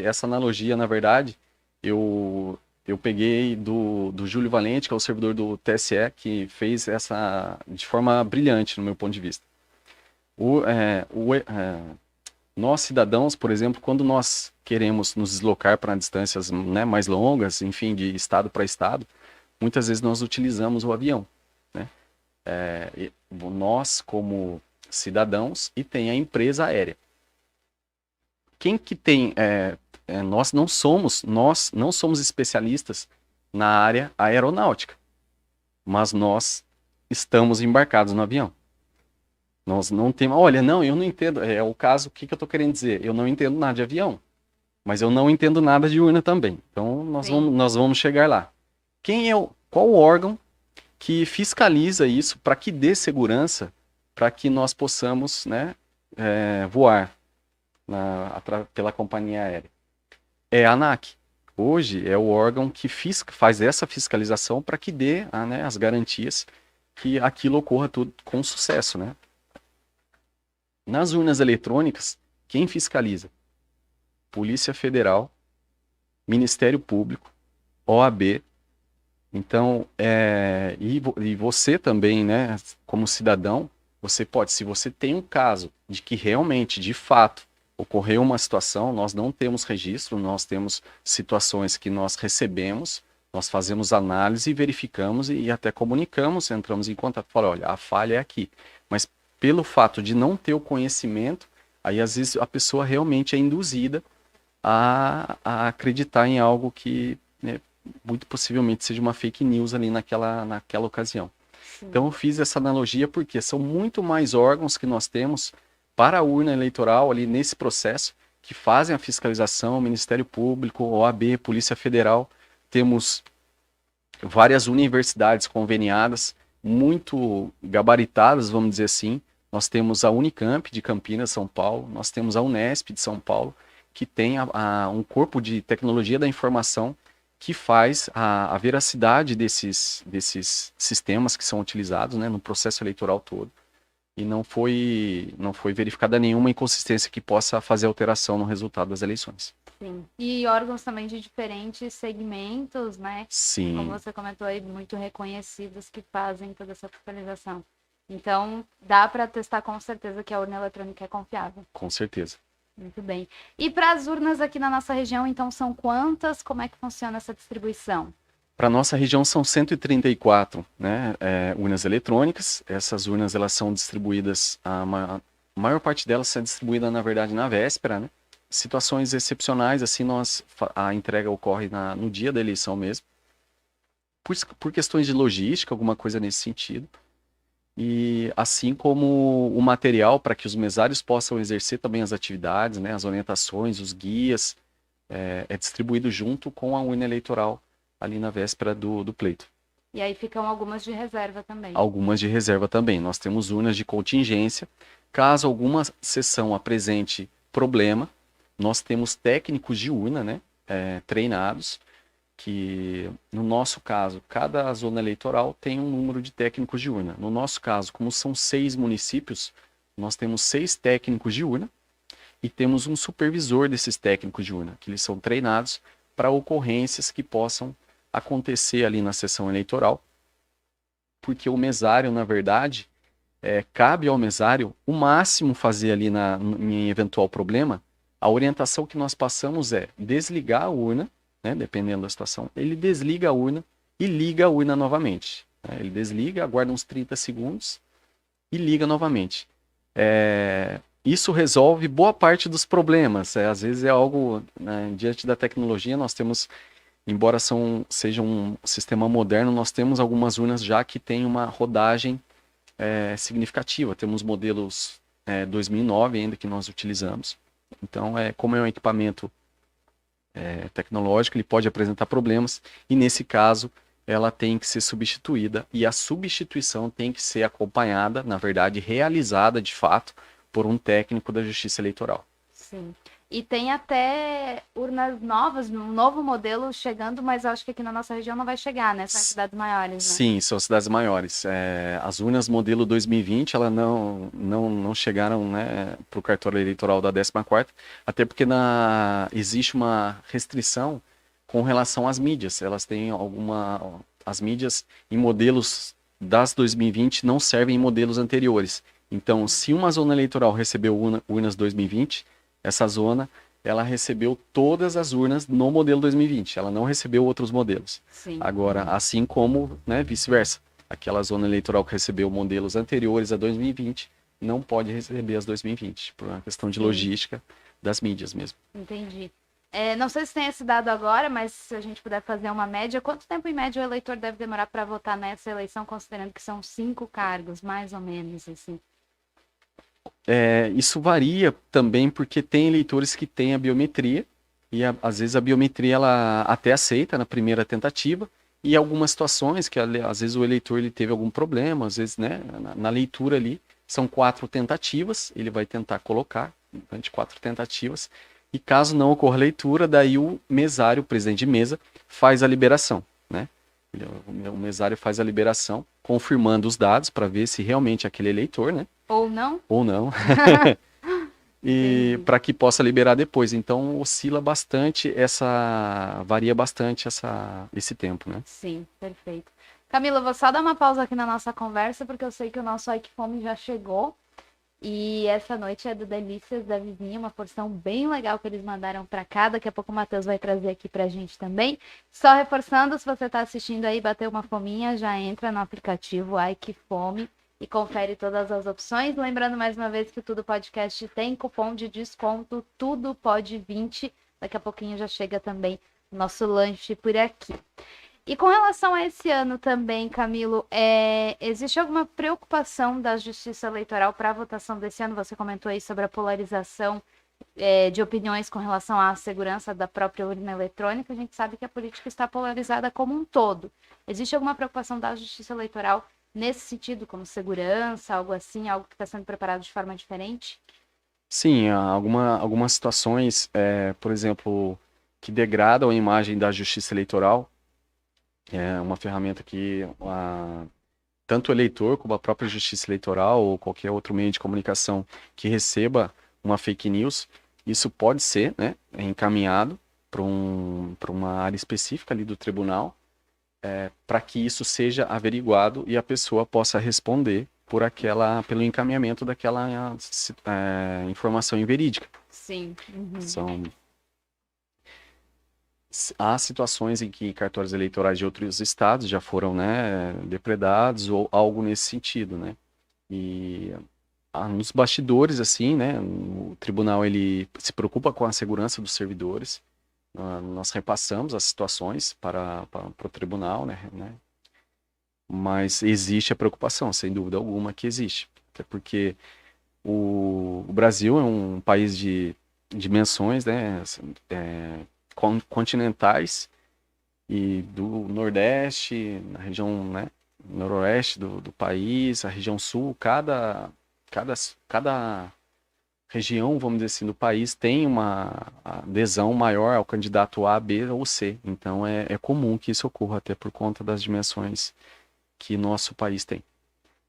essa analogia, na verdade, eu eu peguei do Júlio Valente, que é o servidor do TSE, que fez essa de forma brilhante, no meu ponto de vista. Nós, cidadãos, por exemplo, quando nós queremos nos deslocar para distâncias, né, mais longas, enfim, de estado para estado, muitas vezes nós utilizamos o avião, né? Nós, como cidadãos, e tem a empresa aérea. Quem que tem... nós não somos especialistas na área aeronáutica, mas nós estamos embarcados no avião. Nós não temos... Olha, não, eu não entendo. É o caso, o que eu estou querendo dizer? Eu não entendo nada de avião, mas eu não entendo nada de urna também. Então, nós vamos chegar lá. Qual o órgão que fiscaliza isso para que dê segurança para que nós possamos, né, voar pela companhia aérea? É a ANAC. Hoje é o órgão que faz essa fiscalização para que dê, né, as garantias que aquilo ocorra tudo com sucesso, né? Nas urnas eletrônicas, quem fiscaliza? Polícia Federal, Ministério Público, OAB. Então, e você também, né, como cidadão, você pode, se você tem um caso de que realmente, de fato, ocorreu uma situação, nós não temos registro, nós temos situações que nós recebemos, nós fazemos análise, verificamos e até comunicamos, entramos em contato, falamos, olha, a falha é aqui. Mas pelo fato de não ter o conhecimento, aí às vezes a pessoa realmente é induzida a acreditar em algo que, né, muito possivelmente seja uma fake news ali naquela ocasião. Sim. Então eu fiz essa analogia porque são muito mais órgãos que nós temos para a urna eleitoral ali nesse processo, que fazem a fiscalização, Ministério Público, OAB, Polícia Federal. Temos várias universidades conveniadas, muito gabaritadas, vamos dizer assim. Nós temos a Unicamp de Campinas, São Paulo, nós temos a Unesp de São Paulo, que tem um corpo de tecnologia da informação que faz a veracidade desses sistemas que são utilizados, né, no processo eleitoral todo. E não foi verificada nenhuma inconsistência que possa fazer alteração no resultado das eleições. Sim. E órgãos também de diferentes segmentos, né? Sim. Como você comentou aí, muito reconhecidos que fazem toda essa fiscalização. Então, dá para testar com certeza que a urna eletrônica é confiável. Com certeza. Muito bem. E para as urnas aqui na nossa região, então, são quantas? Como é que funciona essa distribuição? Para a nossa região são 134, né, urnas eletrônicas. Essas urnas elas são distribuídas, a maior parte delas é distribuída, na verdade, na véspera, né? Situações excepcionais, assim, a entrega ocorre no dia da eleição mesmo. Por questões de logística, alguma coisa nesse sentido. E assim como o material para que os mesários possam exercer também as atividades, né, as orientações, os guias, é distribuído junto com a urna eleitoral ali na véspera do pleito. E aí ficam algumas de reserva também. Algumas de reserva também. Nós temos urnas de contingência. Caso alguma sessão apresente problema, nós temos técnicos de urna, né, treinados, que no nosso caso, cada zona eleitoral tem um número de técnicos de urna. No nosso caso, como são 6 municípios, nós temos 6 técnicos de urna e temos um supervisor desses técnicos de urna, que eles são treinados para ocorrências que possam acontecer ali na sessão eleitoral, porque o mesário, na verdade, cabe ao mesário o máximo fazer ali em eventual problema. A orientação que nós passamos é desligar a urna, né, dependendo da situação, ele desliga a urna e liga a urna novamente. Né? Ele desliga, aguarda uns 30 segundos e liga novamente. Isso resolve boa parte dos problemas. Às vezes é algo, né, diante da tecnologia, nós temos, embora seja um sistema moderno, nós temos algumas urnas já que têm uma rodagem significativa. Temos modelos 2009 ainda que nós utilizamos. Então, como é um equipamento tecnológico, ele pode apresentar problemas e, nesse caso, ela tem que ser substituída e a substituição tem que ser acompanhada, na verdade, realizada de fato por um técnico da Justiça Eleitoral. Sim. E tem até urnas novas, um novo modelo chegando, mas eu acho que aqui na nossa região não vai chegar, né? São cidades maiores, né? Sim, são cidades maiores. As urnas modelo 2020, elas não chegaram, né, para o cartório eleitoral da 14ª, até porque existe uma restrição com relação às mídias. Elas têm as mídias em modelos das 2020 não servem em modelos anteriores. Então, se uma zona eleitoral recebeu urnas 2020, essa zona ela recebeu todas as urnas no modelo 2020. Ela não recebeu outros modelos. Sim. Agora, assim como, né, vice-versa. Aquela zona eleitoral que recebeu modelos anteriores a 2020 não pode receber as 2020, por uma questão de logística das mídias mesmo. Entendi. Não sei se tem esse dado agora, mas se a gente puder fazer uma média, quanto tempo em média o eleitor deve demorar para votar nessa eleição, considerando que são 5 cargos, mais ou menos, assim? Isso varia também porque tem eleitores que têm a biometria e às vezes a biometria ela até aceita na primeira tentativa e algumas situações que às vezes o eleitor ele teve algum problema, às vezes, né, na leitura ali são 4 tentativas, ele vai tentar colocar durante 4 tentativas e caso não ocorra leitura, daí o mesário, o presidente de mesa, faz a liberação, né? O mesário faz a liberação, confirmando os dados para ver se realmente é aquele eleitor, né? Ou não? Ou não. E para que possa liberar depois. Então oscila bastante varia bastante esse tempo, né? Sim, perfeito. Camila, eu vou só dar uma pausa aqui na nossa conversa, porque eu sei que o nosso Ai Que Fome já chegou. E essa noite é do Delícias da Vizinha, uma porção bem legal que eles mandaram para cá. Daqui a pouco o Matheus vai trazer aqui pra gente também. Só reforçando, se você tá assistindo aí, bateu uma fominha, já entra no aplicativo Ai Que Fome e confere todas as opções. Lembrando mais uma vez que o Tudo Podcast tem cupom de desconto, Tudo Pode 20. Daqui a pouquinho já chega também o nosso lanche por aqui. E com relação a esse ano também, Camilo, existe alguma preocupação da Justiça Eleitoral para a votação desse ano? Você comentou aí sobre a polarização de opiniões com relação à segurança da própria urna eletrônica. A gente sabe que a política está polarizada como um todo. Existe alguma preocupação da Justiça Eleitoral nesse sentido, como segurança, algo assim, algo que está sendo preparado de forma diferente? Sim, há algumas situações, por exemplo, que degradam a imagem da Justiça Eleitoral. É uma ferramenta que tanto o eleitor como a própria Justiça Eleitoral ou qualquer outro meio de comunicação que receba uma fake news, isso pode ser, né, encaminhado para uma área específica ali do tribunal, para que isso seja averiguado e a pessoa possa responder pelo encaminhamento daquela informação inverídica. Sim. Uhum. Há situações em que cartórios eleitorais de outros estados já foram, né, depredados ou algo nesse sentido, né? E nos bastidores, assim, né, o tribunal ele se preocupa com a segurança dos servidores. Nós repassamos as situações para o tribunal, né? Mas existe a preocupação, sem dúvida alguma que existe. Até porque o Brasil é um país de dimensões, né, continentais e do Nordeste, na região, né, noroeste do país, a região sul, cada região, vamos dizer assim, do país tem uma adesão maior ao candidato A, B ou C. Então é comum que isso ocorra, até por conta das dimensões que nosso país tem.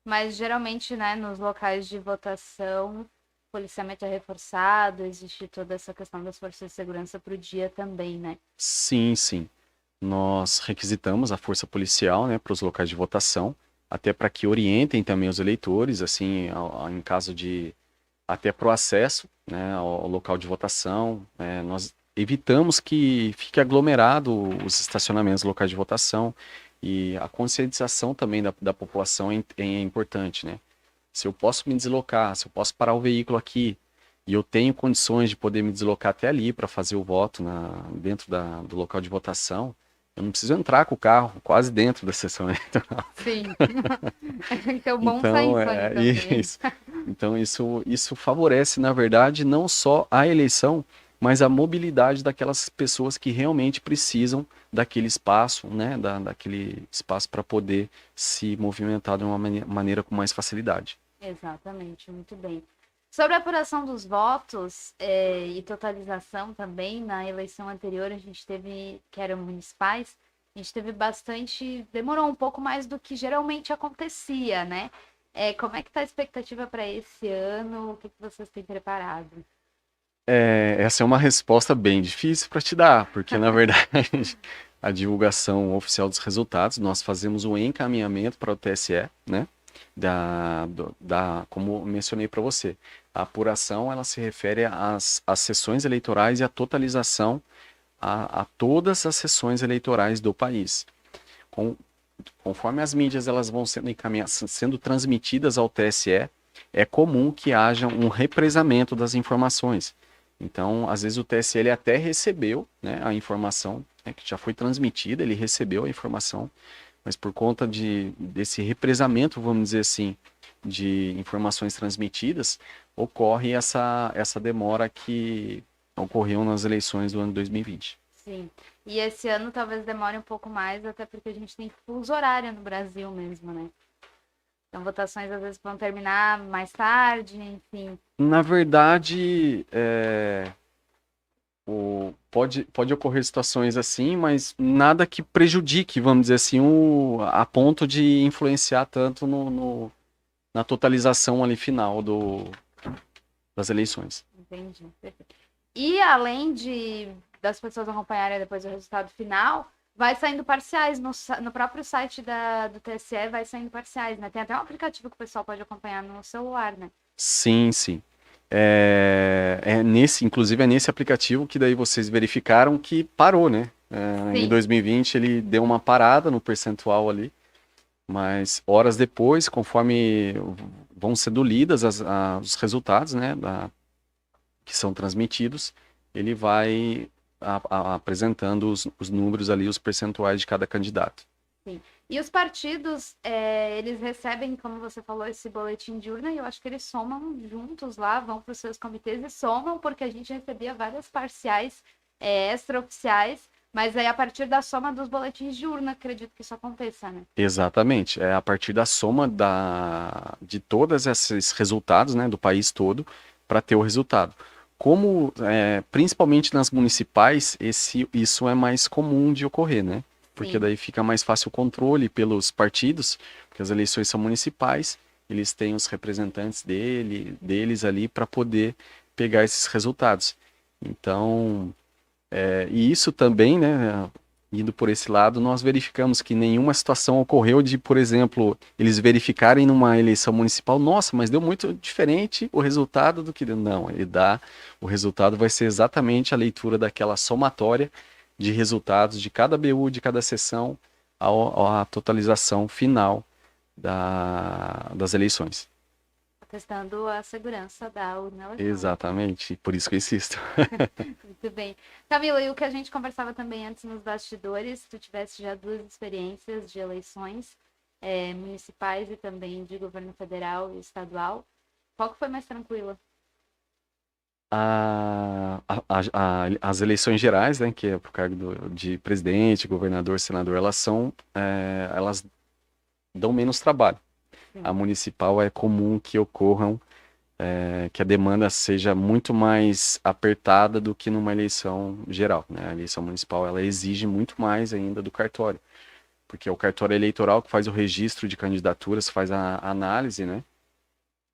Mas geralmente, né, nos locais de votação, o policiamento é reforçado, existe toda essa questão das forças de segurança para o dia também, né? Sim, sim. Nós requisitamos a força policial, né, para os locais de votação, até para que orientem também os eleitores, assim, em caso de até para o acesso, né, ao local de votação. Nós evitamos que fique aglomerado os estacionamentos locais de votação e a conscientização também da população é importante, né? Se eu posso me deslocar, se eu posso parar o veículo aqui e eu tenho condições de poder me deslocar até ali para fazer o voto dentro do local de votação, eu não preciso entrar com o carro quase dentro da sessão eleitoral. Sim. Então, bom sair também. Isso. Então, isso favorece, na verdade, não só a eleição, mas a mobilidade daquelas pessoas que realmente precisam daquele espaço, né, daquele espaço para poder se movimentar de uma maneira com mais facilidade. Exatamente, muito bem. Sobre a apuração dos votos e totalização também, na eleição anterior a gente teve, que eram municipais, a gente teve bastante, demorou um pouco mais do que geralmente acontecia, né? Como é que está a expectativa para esse ano? O que vocês têm preparado? Essa é uma resposta bem difícil para te dar, porque na verdade a divulgação oficial dos resultados, nós fazemos um encaminhamento para o TSE, né? Como eu mencionei para você, a apuração ela se refere às sessões eleitorais e à totalização a todas as sessões eleitorais do país. Conforme as mídias elas vão sendo encaminhadas, sendo transmitidas ao TSE, é comum que haja um represamento das informações. Então, às vezes o TSE ele até recebeu, né, a informação, né, que já foi transmitida, ele recebeu a informação, mas por conta desse represamento, vamos dizer assim, de informações transmitidas, ocorre essa demora que ocorreu nas eleições do ano 2020. Sim. E esse ano talvez demore um pouco mais, até porque a gente tem fuso horário no Brasil mesmo, né? Então, votações às vezes vão terminar mais tarde, enfim. Na verdade, pode ocorrer situações assim, mas nada que prejudique, vamos dizer assim, a ponto de influenciar tanto na totalização ali final das eleições. Entendi. Perfeito. E além das pessoas acompanharem depois o resultado final, vai saindo parciais no próprio site do TSE, vai saindo parciais, né? Tem até um aplicativo que o pessoal pode acompanhar no celular, né? Sim, sim. Inclusive é nesse aplicativo que daí vocês verificaram que parou, né? Em 2020 ele deu uma parada no percentual ali, mas horas depois, conforme vão sendo lidas os resultados, né, que são transmitidos, ele vai apresentando os números ali, os percentuais de cada candidato. Sim. E os partidos, eles recebem, como você falou, esse boletim de urna, e eu acho que eles somam juntos lá, vão para os seus comitês e somam, porque a gente recebia várias parciais extraoficiais, mas aí a partir da soma dos boletins de urna, acredito que isso aconteça, né? Exatamente, é a partir da soma de todos esses resultados, né, do país todo, para ter o resultado. Como, principalmente nas municipais, isso é mais comum de ocorrer, né? Porque daí fica mais fácil o controle pelos partidos, porque as eleições são municipais, eles têm os representantes deles ali para poder pegar esses resultados. Então, e isso também, né, indo por esse lado, nós verificamos que nenhuma situação ocorreu de, por exemplo, eles verificarem numa eleição municipal, nossa, mas deu muito diferente o resultado do que deu. Não, o resultado vai ser exatamente a leitura daquela somatória de resultados de cada BU, de cada sessão, a totalização final das eleições. Testando a segurança da urna eletrônica. Exatamente, por isso que eu insisto. Muito bem. Camila, e o que a gente conversava também antes nos bastidores, tu tivesse já 2 experiências de eleições municipais e também de governo federal e estadual. Qual que foi mais tranquila? As eleições gerais, né, que é por cargo de presidente, governador, senador, elas dão menos trabalho. Sim. A municipal é comum que ocorram, que a demanda seja muito mais apertada do que numa eleição geral, né? A eleição municipal ela exige muito mais ainda do cartório, porque é o cartório eleitoral que faz o registro de candidaturas, faz a análise, né?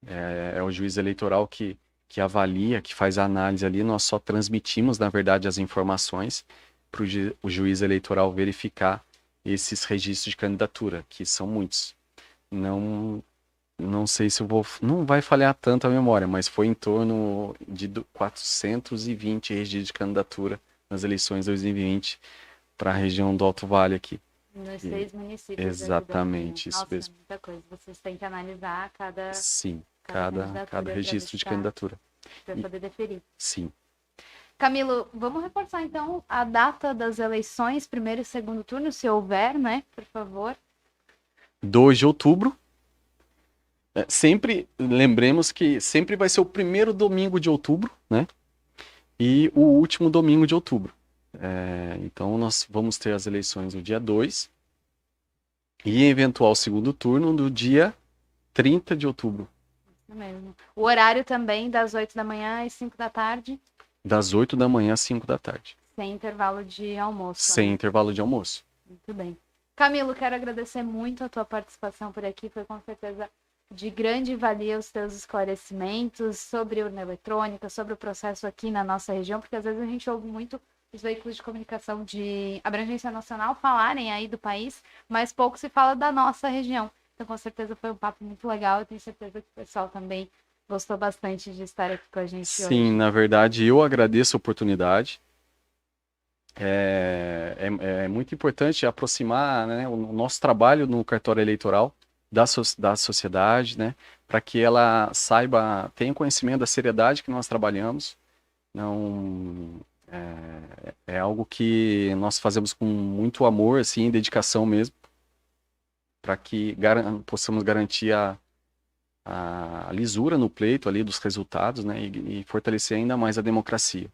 É o juiz eleitoral que avalia, que faz a análise ali, nós só transmitimos, na verdade, as informações para o juiz eleitoral verificar esses registros de candidatura, que são muitos. Não sei se não vai falhar tanto a memória, mas foi em torno de 420 registros de candidatura nas eleições de 2020 para a região do Alto Vale aqui. Nos 6 municípios. Exatamente, isso mesmo. Muita coisa. Vocês têm que analisar cada... Sim. Cada registro de candidatura. Para poder deferir. Sim. Camilo, vamos reforçar então a data das eleições, primeiro e segundo turno, se houver, né? Por favor. 2 de outubro. Sempre, lembremos que sempre vai ser o primeiro domingo de outubro, né? E o último domingo de outubro. Então nós vamos ter as eleições no dia 2 e eventual segundo turno no dia 30 de outubro. Mesmo. O horário também das 8 da manhã às 5 da tarde? Das 8 da manhã às 5 da tarde. Sem intervalo de almoço. Sem intervalo de almoço. Muito bem. Camilo, quero agradecer muito a tua participação por aqui. Foi com certeza de grande valia os teus esclarecimentos sobre urna eletrônica, sobre o processo aqui na nossa região, porque às vezes a gente ouve muito os veículos de comunicação de abrangência nacional falarem aí do país, mas pouco se fala da nossa região. Então, com certeza foi um papo muito legal. Eu tenho certeza que o pessoal também gostou bastante de estar aqui com a gente hoje. Sim, na verdade, eu agradeço a oportunidade. É muito importante aproximar, né, o nosso trabalho no cartório eleitoral da sociedade, né, para que ela saiba, tenha conhecimento da seriedade que nós trabalhamos. Não, é algo que nós fazemos com muito amor, assim, dedicação mesmo, para que possamos garantir a lisura no pleito ali dos resultados, né, e fortalecer ainda mais a democracia.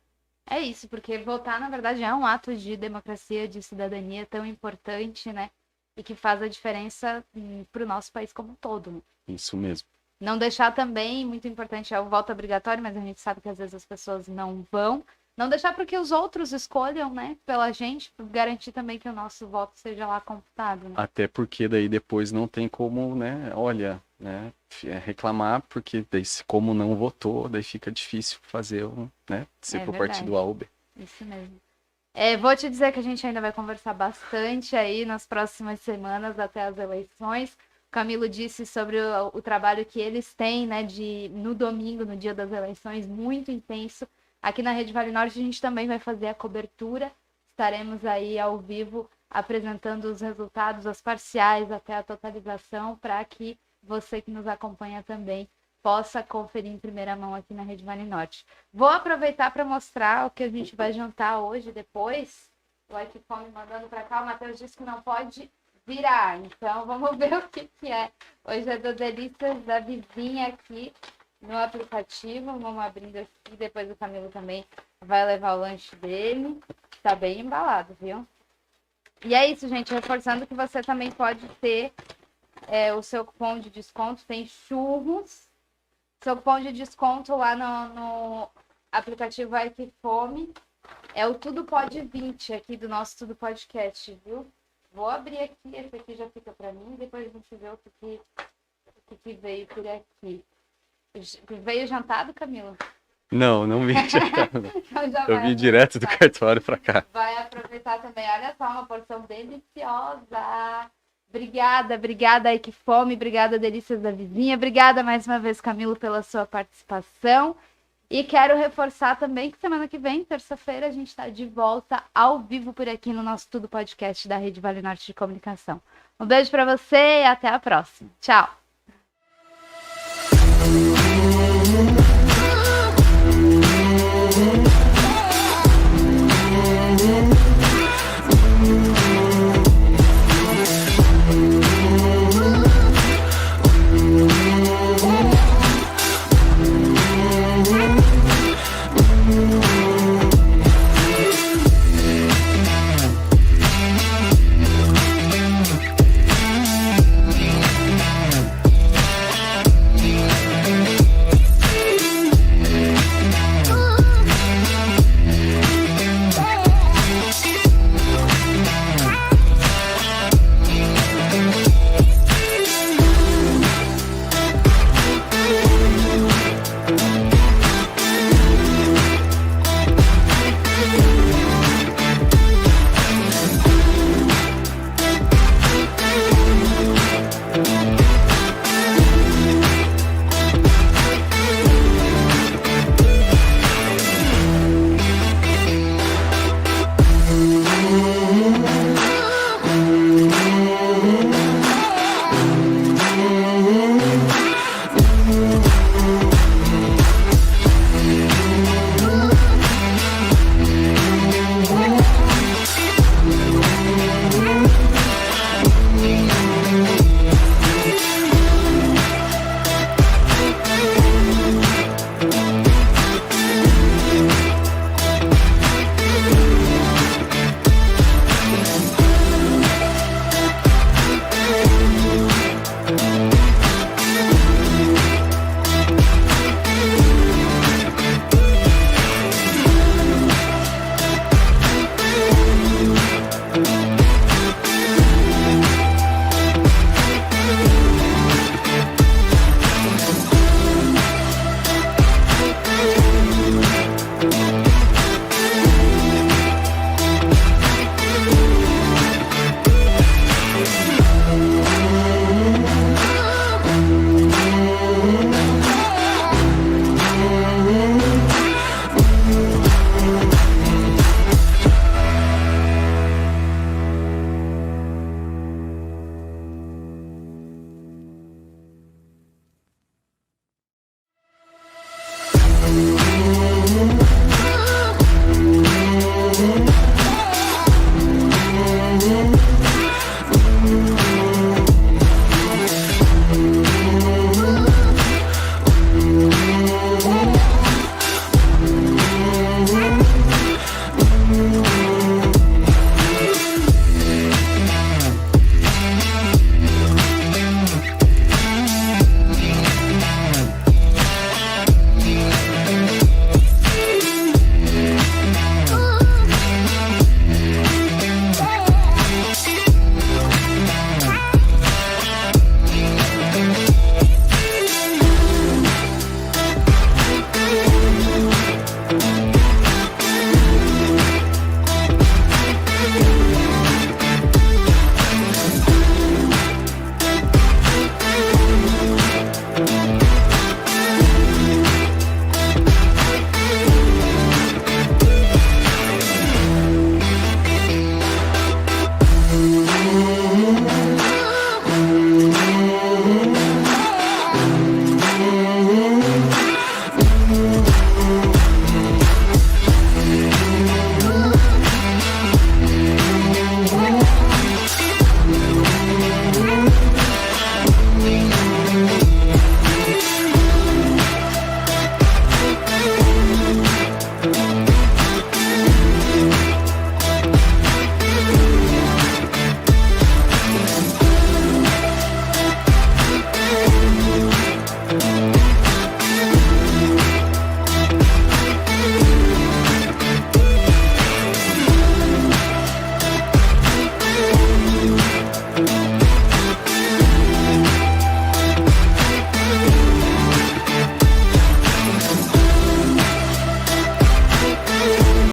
É isso, porque votar, na verdade, é um ato de democracia, de cidadania tão importante, né? E que faz a diferença para o nosso país como um todo. Né? Isso mesmo. Não deixar também, muito importante, é o voto obrigatório, mas a gente sabe que às vezes as pessoas não vão. Não deixar para que os outros escolham, né, pela gente, garantir também que o nosso voto seja lá computado. Né? Até porque daí depois não tem como, né, olha, né, reclamar, porque daí como não votou, daí fica difícil fazer, né, se por partido A ou B. Isso mesmo. Vou te dizer que a gente ainda vai conversar bastante aí nas próximas semanas até as eleições. O Camilo disse sobre o trabalho que eles têm, né, no domingo, no dia das eleições, muito intenso. Aqui na Rede Vale Norte a gente também vai fazer a cobertura. Estaremos aí ao vivo apresentando os resultados, as parciais até a totalização, para que você que nos acompanha também possa conferir em primeira mão aqui na Rede Vale Norte. Vou aproveitar para mostrar o que a gente vai jantar hoje, depois. O Equifome mandando para cá, o Matheus disse que não pode virar, então vamos ver o que é. Hoje é do Delícias da Vizinha aqui no aplicativo, vamos abrindo aqui, depois o Camilo também vai levar o lanche dele. Tá bem embalado, viu? E é isso, gente, reforçando que você também pode ter o seu cupom de desconto, tem churros, seu cupom de desconto lá no aplicativo Equifome, é o Tudo Pode 20 aqui do nosso Tudo Podcast, viu? Vou abrir aqui, esse aqui já fica para mim, depois a gente vê o que veio por aqui. Veio jantado, Camilo? Não vi jantado. Então eu vim direto do cartório para cá. Vai aproveitar também, olha só, uma porção deliciosa. Obrigada, Equifome, obrigada, Delícias da Vizinha, obrigada mais uma vez, Camilo, pela sua participação. E quero reforçar também que semana que vem, terça-feira, a gente está de volta ao vivo por aqui no nosso Tudo Podcast da Rede Vale Norte de Comunicação. Um beijo para você e até a próxima. Tchau!